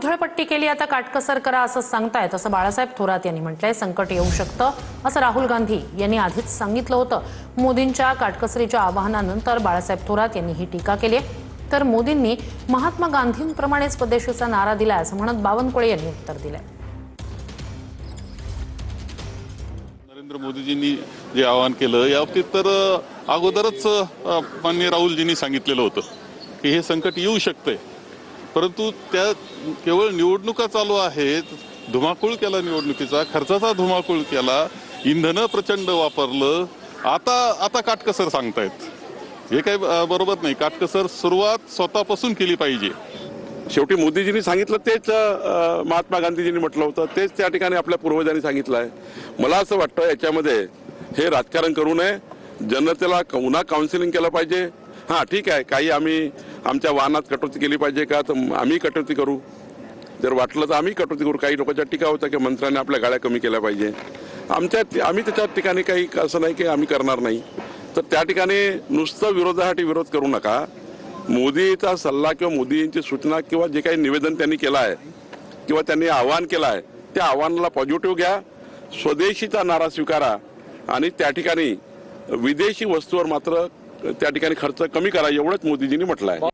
उधळपट्टी केली, आता काटकसर करा असं सांगतायत असं बाळासाहेब थोरात यांनी म्हटलंय। संकट येऊ शकतं असं राहुल गांधी यांनी आधीच सांगितलं होतं। मोदींच्या काटकसरीच्या आवाहनानंतर बाळासाहेब थोरात यांनी ही टीका केली आहे। तर मोदींनी महात्मा गांधींप्रमाणेच स्वदेशीचा नारा दिलाय असं म्हणत बावनकुळे यांनी उत्तर दिलंय। नरेंद्र मोदीजींनी जे आवाहन केलं याबाबतीत तर अगोदरच माननीय राहुलजींनी सांगितलेलं होतं की हे संकट येऊ शकते, परंतु त्या केवळ निवडणुका चालू आहेत, धुमाकूळ केला, निवडणुकीचा खर्चाचा धुमाकूळ केला, इंधन प्रचंड वापरलं, आता काटकसर सांगतायत। हे काही बरोबर नाही। काटकसर सुरुवात स्वतःपासून केली पाहिजे। शेवटी मोदीजींनी सांगितलं तेच महात्मा गांधीजींनी म्हटलं होतं, तेच त्या ठिकाणी आपल्या पूर्वजांनी सांगितलं आहे। मला असं वाटतं याच्यामध्ये हे राजकारण करू नये, जनतेला पुन्हा काउन्सिलिंग केलं पाहिजे। हां ठीक आहे, काही आम्ही आमच्या वाहनात कटौती केली पाहिजे का, तर आम्ही कटौती करू, जर वाटलं तर आम्ही कटौती करू। काही लोकांच्या टीका होता की मंत्र्यांनी आपल्या गाड्या कमी केल्या पाहिजे, आम्ही त्याच्या ठिकाणी काही असं नाही की आम्ही करणार नाही। तर त्या ठिकाणी नुसतं विरोधासाठी विरोध करू नका। मोदीचा सल्ला किंवा मोदींची सूचना किंवा जे काही निवेदन त्यांनी केलं आहे किंवा त्यांनी आवाहन केलं आहे त्या आव्हानाला पॉझिटिव्ह घ्या, स्वदेशीचा नारा स्वीकारा आणि त्या ठिकाणी विदेशी वस्तूवर मात्र त्या ठिकाणी खर्च कमी करा, एवढंच मोदीजींनी म्हटलं आहे।